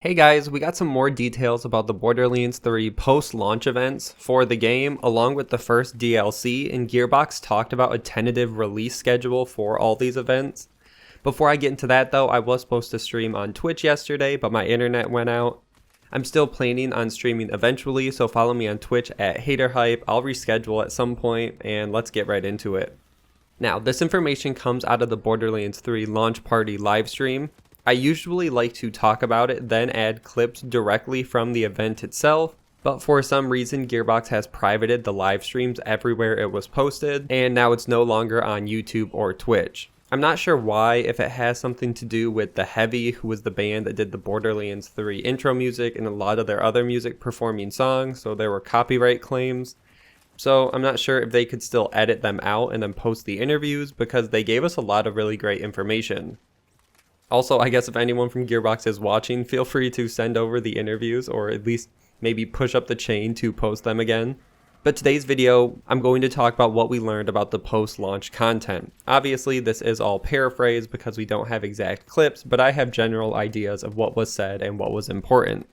Hey guys, we got some more details about the Borderlands 3 post-launch events for the game, along with the first DLC, and Gearbox talked about a tentative release schedule for all these events. Before I get into that though, I was supposed to stream on Twitch yesterday, but my internet went out. I'm still planning on streaming eventually, so follow me on Twitch at Hayder Hype. I'll reschedule at some point, and let's get right into it. Now, this information comes out of the Borderlands 3 launch party livestream. I usually like to talk about it, then add clips directly from the event itself, but for some reason Gearbox has privated the live streams everywhere it was posted, and now it's no longer on YouTube or Twitch. I'm not sure why, if it has something to do with The Heavy, who was the band that did the Borderlands 3 intro music and a lot of their other music performing songs, so there were copyright claims. So I'm not sure if they could still edit them out and then post the interviews, because they gave us a lot of really great information. Also, I guess if anyone from Gearbox is watching, feel free to send over the interviews, or at least maybe push up the chain to post them again. But today's video, I'm going to talk about what we learned about the post-launch content. Obviously, this is all paraphrased because we don't have exact clips, but I have general ideas of what was said and what was important.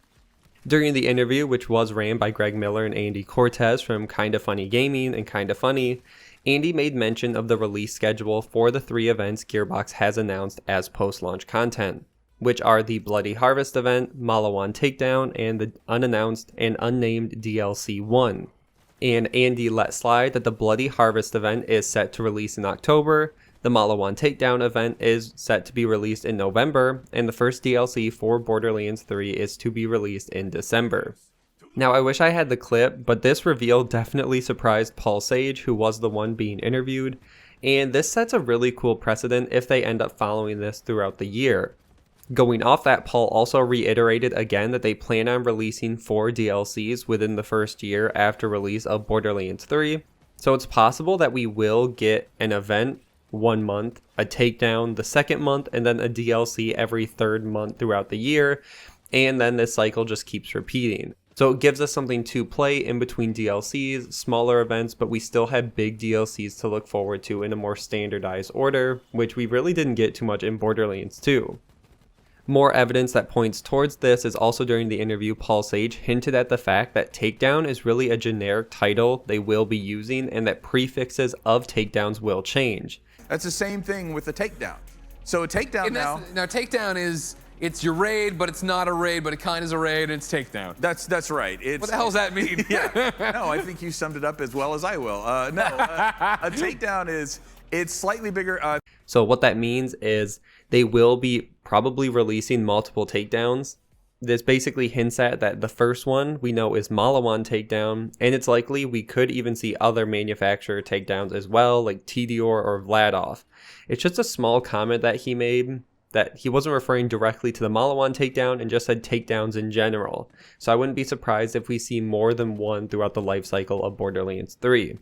During the interview, which was ran by Greg Miller and Andy Cortez from Kinda Funny Gaming and Kinda Funny, Andy made mention of the release schedule for the 3 events Gearbox has announced as post-launch content, which are the Bloody Harvest event, Malawan Takedown, and the unannounced and unnamed DLC 1. And Andy let slide that the Bloody Harvest event is set to release in October, the Malawan Takedown event is set to be released in November, and the first DLC for Borderlands 3 is to be released in December. Now, I wish I had the clip, but this reveal definitely surprised Paul Sage, who was the one being interviewed, and this sets a really cool precedent if they end up following this throughout the year. Going off that, Paul also reiterated again that they plan on releasing 4 DLCs within the first year after release of Borderlands 3, so it's possible that we will get an event one month, a takedown the second month, and then a DLC every third month throughout the year, and then this cycle just keeps repeating. So it gives us something to play in between DLCs, smaller events, but we still have big DLCs to look forward to in a more standardized order, which we really didn't get too much in Borderlands 2. More evidence that points towards this is also during the interview, Paul Sage hinted at the fact that Takedown is really a generic title they will be using, and that prefixes of takedowns will change. That's the same thing with a takedown. So a takedown now takedown is, it's your raid, but it's not a raid, but it kind of is a raid, and it's takedown. That's right. What the hell does that mean? Yeah. No, I think you summed it up as well as I will. A takedown is, it's slightly bigger. So what that means is they will be probably releasing multiple takedowns. This basically hints at that the first one we know is Malawan Takedown, and it's likely we could even see other manufacturer takedowns as well, like Tedior or Vladoff. It's just a small comment that he made, that he wasn't referring directly to the Malawan takedown and just said takedowns in general. So I wouldn't be surprised if we see more than one throughout the life cycle of Borderlands 3.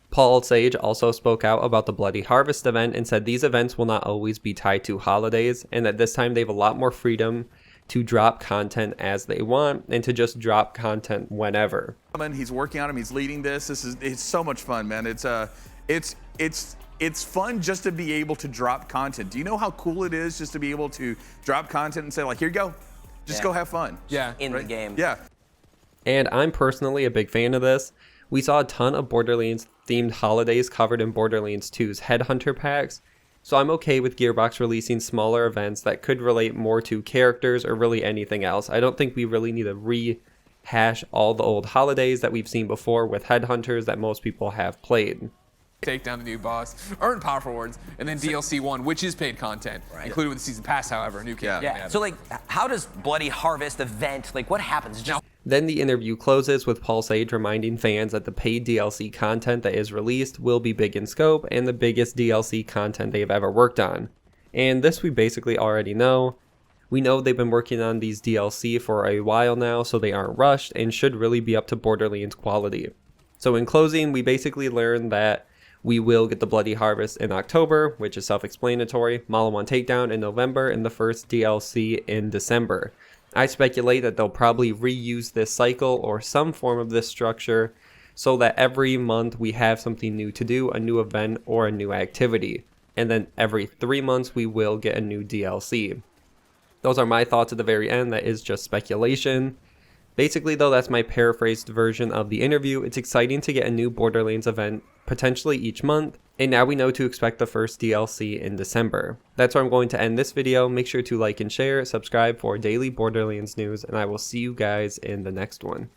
Paul Sage also spoke out about the Bloody Harvest event and said these events will not always be tied to holidays, and that this time they have a lot more freedom to drop content as they want and to just drop content whenever. He's working on him. He's leading this. It's so much fun, man. It's fun just to be able to drop content. Do you know how cool it is just to be able to drop content and say, like, here you go, just go have fun. Yeah, in the game. Yeah. And I'm personally a big fan of this. We saw a ton of Borderlands themed holidays covered in Borderlands 2's Headhunter packs, so I'm okay with Gearbox releasing smaller events that could relate more to characters or really anything else. I don't think we really need to rehash all the old holidays that we've seen before with Headhunters that most people have played. Take down the new boss, earn powerful rewards, and then DLC 1, which is paid content, included with the season pass, however, new character. Yeah. So like, how does Bloody Harvest event, like what happens? Then the interview closes with Paul Sage reminding fans that the paid DLC content that is released will be big in scope and the biggest DLC content they've ever worked on. And this we basically already know. We know they've been working on these DLC for a while now, so they aren't rushed and should really be up to Borderlands quality. So in closing, we basically learned that we will get the Bloody Harvest in October, which is self-explanatory, Malawan Takedown in November, and the first DLC in December. I speculate that they'll probably reuse this cycle or some form of this structure so that every month we have something new to do, a new event or a new activity. And then every 3 months we will get a new DLC. Those are my thoughts at the very end. That is just speculation. Basically, though, that's my paraphrased version of the interview. It's exciting to get a new Borderlands event potentially each month, and now we know to expect the first DLC in December. That's where I'm going to end this video. Make sure to like and share, subscribe for daily Borderlands news, and I will see you guys in the next one.